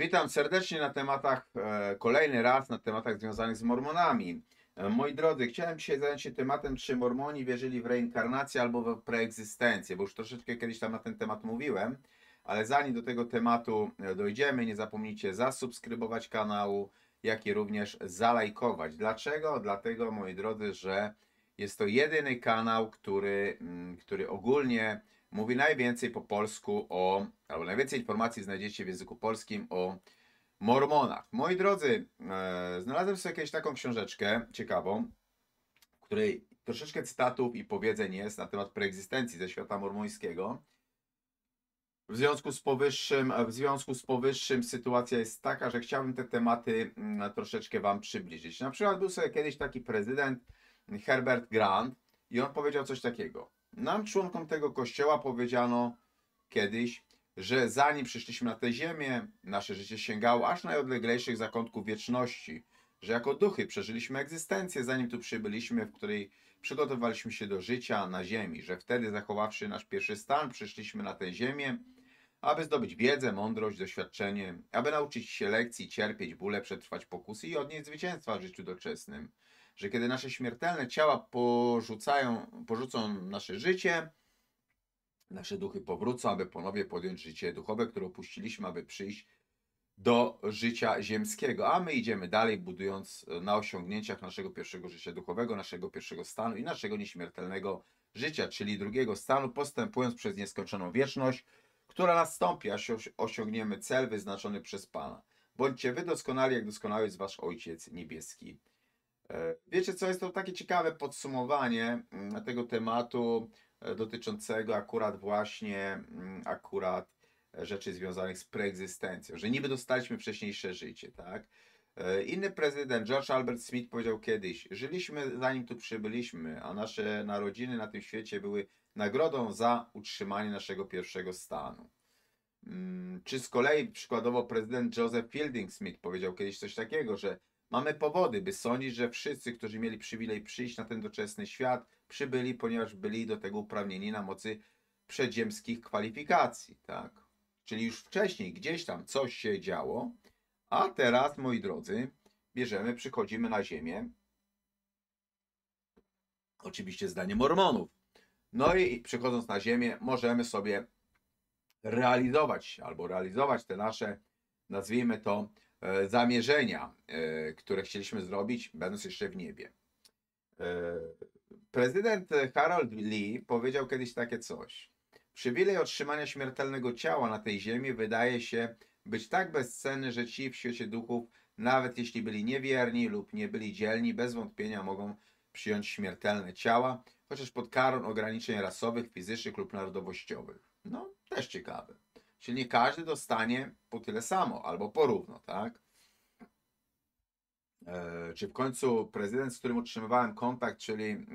Witam serdecznie na tematach, kolejny raz na tematach związanych z Mormonami. Moi drodzy, chciałem dzisiaj zająć się tematem, czy Mormoni wierzyli w reinkarnację albo w preegzystencję, bo już troszeczkę kiedyś tam na ten temat mówiłem, ale zanim do tego tematu dojdziemy, nie zapomnijcie zasubskrybować kanału, jak i również zalajkować. Dlaczego? Dlatego, moi drodzy, że jest to jedyny kanał, który ogólnie mówi najwięcej po polsku albo najwięcej informacji znajdziecie w języku polskim o Mormonach. Moi drodzy, znalazłem sobie jakąś taką książeczkę ciekawą, w której troszeczkę cytatów i powiedzeń jest na temat preegzystencji ze świata mormońskiego. W związku z powyższym sytuacja jest taka, że chciałbym te tematy troszeczkę Wam przybliżyć. Na przykład był sobie kiedyś taki prezydent Herbert Grant i on powiedział coś takiego. Nam, członkom tego kościoła, powiedziano kiedyś, że zanim przyszliśmy na tę ziemię, nasze życie sięgało aż najodleglejszych zakątków wieczności, że jako duchy przeżyliśmy egzystencję, zanim tu przybyliśmy, w której przygotowaliśmy się do życia na ziemi, że wtedy, zachowawszy nasz pierwszy stan, przyszliśmy na tę ziemię, aby zdobyć wiedzę, mądrość, doświadczenie, aby nauczyć się lekcji, cierpieć bóle, przetrwać pokusy i odnieść zwycięstwa w życiu doczesnym. Że kiedy nasze śmiertelne ciała porzucą nasze życie, nasze duchy powrócą, aby ponownie podjąć życie duchowe, które opuściliśmy, aby przyjść do życia ziemskiego. A my idziemy dalej, budując na osiągnięciach naszego pierwszego życia duchowego, naszego pierwszego stanu i naszego nieśmiertelnego życia, czyli drugiego stanu, postępując przez nieskończoną wieczność, która nastąpi, aż osiągniemy cel wyznaczony przez Pana. Bądźcie wy doskonali, jak doskonały jest wasz Ojciec Niebieski. Wiecie co, jest to takie ciekawe podsumowanie tego tematu dotyczącego akurat rzeczy związanych z preegzystencją, że niby dostaliśmy wcześniejsze życie, tak? Inny prezydent, George Albert Smith, powiedział kiedyś: żyliśmy zanim tu przybyliśmy, a nasze narodziny na tym świecie były nagrodą za utrzymanie naszego pierwszego stanu. Czy z kolei przykładowo prezydent Joseph Fielding Smith powiedział kiedyś coś takiego, że mamy powody, by sądzić, że wszyscy, którzy mieli przywilej przyjść na ten doczesny świat, przybyli, ponieważ byli do tego uprawnieni na mocy przedziemskich kwalifikacji, tak? Czyli już wcześniej gdzieś tam coś się działo, a teraz, moi drodzy, przychodzimy na ziemię, oczywiście zdaniem Mormonów. No i przychodząc na ziemię, możemy sobie realizować te nasze, nazwijmy to, zamierzenia, które chcieliśmy zrobić, będąc jeszcze w niebie. Prezydent Harold Lee powiedział kiedyś takie coś: przywilej otrzymania śmiertelnego ciała na tej ziemi wydaje się być tak bezcenny, że ci w świecie duchów, nawet jeśli byli niewierni lub nie byli dzielni, bez wątpienia mogą przyjąć śmiertelne ciała, chociaż pod karą ograniczeń rasowych, fizycznych lub narodowościowych. No, też ciekawe. Czyli nie każdy dostanie po tyle samo, albo porówno, tak? Czy w końcu prezydent, z którym utrzymywałem kontakt, czyli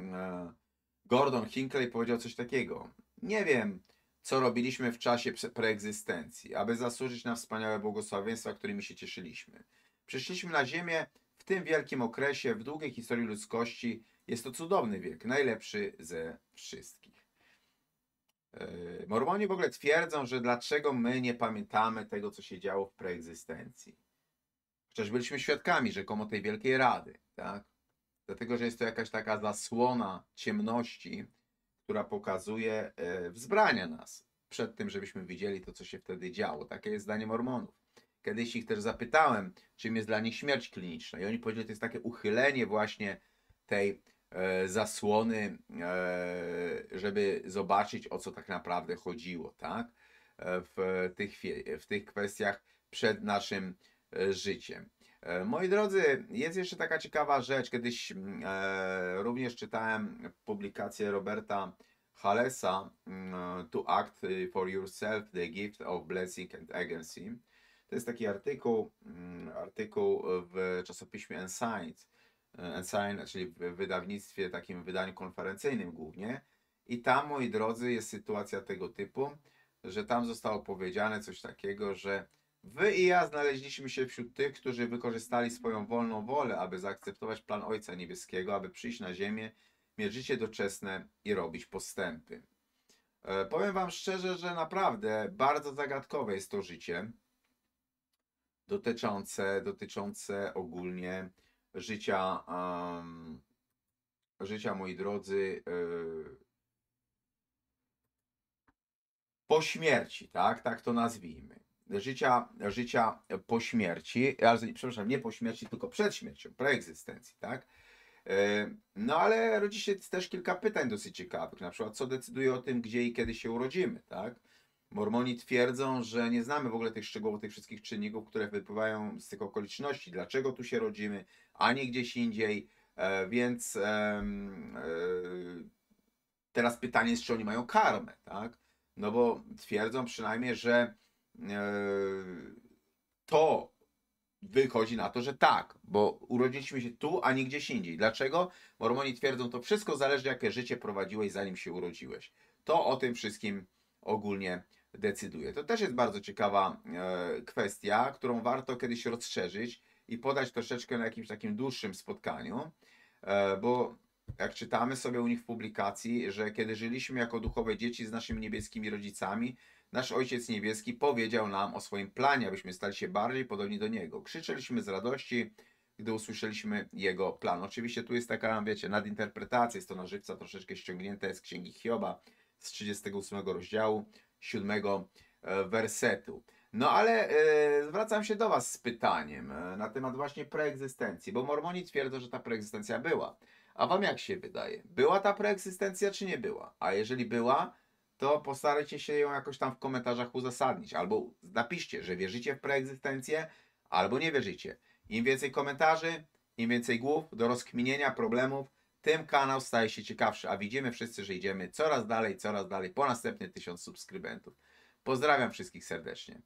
Gordon Hinckley, powiedział coś takiego: nie wiem, co robiliśmy w czasie preegzystencji, aby zasłużyć na wspaniałe błogosławieństwa, którymi się cieszyliśmy. Przyszliśmy na ziemię w tym wielkim okresie, w długiej historii ludzkości. Jest to cudowny wiek, najlepszy ze wszystkich. Mormoni w ogóle twierdzą, że dlaczego my nie pamiętamy tego, co się działo w preegzystencji. Chociaż byliśmy świadkami rzekomo tej wielkiej rady, tak? Dlatego, że jest to jakaś taka zasłona ciemności, która pokazuje wzbrania nas przed tym, żebyśmy widzieli to, co się wtedy działo. Takie jest zdanie Mormonów. Kiedyś ich też zapytałem, czym jest dla nich śmierć kliniczna, i oni powiedzieli, że to jest takie uchylenie właśnie tej zasłony, żeby zobaczyć, o co tak naprawdę chodziło, tak? W tych kwestiach przed naszym życiem. Moi drodzy, jest jeszcze taka ciekawa rzecz. Kiedyś również czytałem publikację Roberta Halesa, To Act for Yourself, The Gift of Blessing and Agency. To jest taki artykuł w czasopiśmie Ensign, czyli w wydawnictwie, takim wydaniu konferencyjnym głównie. I tam, moi drodzy, jest sytuacja tego typu, że tam zostało powiedziane coś takiego, że wy i ja znaleźliśmy się wśród tych, którzy wykorzystali swoją wolną wolę, aby zaakceptować plan Ojca Niebieskiego, aby przyjść na ziemię, mieć życie doczesne i robić postępy. Powiem wam szczerze, że naprawdę bardzo zagadkowe jest to życie. dotyczące ogólnie życia, życia, moi drodzy, po śmierci, tak? Tak to nazwijmy. Życia po śmierci, przepraszam, nie po śmierci, tylko przed śmiercią, preegzystencji, tak? No ale rodzi się też kilka pytań dosyć ciekawych, na przykład co decyduje o tym, gdzie i kiedy się urodzimy, tak? Mormoni twierdzą, że nie znamy w ogóle tych szczegółów, tych wszystkich czynników, które wypływają z tych okoliczności, dlaczego tu się rodzimy, a nie gdzieś indziej, więc teraz pytanie jest, czy oni mają karmę, tak? No bo twierdzą przynajmniej, że to wychodzi na to, że tak, bo urodziliśmy się tu, a nie gdzieś indziej. Dlaczego? Mormoni twierdzą, to wszystko zależy, jakie życie prowadziłeś, zanim się urodziłeś. To o tym wszystkim ogólnie decyduje. To też jest bardzo ciekawa kwestia, którą warto kiedyś rozszerzyć i podać troszeczkę na jakimś takim dłuższym spotkaniu, bo jak czytamy sobie u nich w publikacji, że kiedy żyliśmy jako duchowe dzieci z naszymi niebieskimi rodzicami, nasz Ojciec Niebieski powiedział nam o swoim planie, abyśmy stali się bardziej podobni do Niego. Krzyczeliśmy z radości, gdy usłyszeliśmy Jego plan. Oczywiście tu jest taka, wiecie, nadinterpretacja, jest to na żywca troszeczkę ściągnięte z Księgi Hioba z 38 rozdziału, 7 wersetu. No ale zwracam się do Was z pytaniem na temat właśnie preegzystencji, bo Mormoni twierdzą, że ta preegzystencja była. A Wam jak się wydaje? Była ta preegzystencja, czy nie była? A jeżeli była, to postarajcie się ją jakoś tam w komentarzach uzasadnić. Albo napiszcie, że wierzycie w preegzystencję, albo nie wierzycie. Im więcej komentarzy, im więcej głów do rozkminienia problemów, tym kanał staje się ciekawszy. A widzimy wszyscy, że idziemy coraz dalej po następny 1000 subskrybentów. Pozdrawiam wszystkich serdecznie.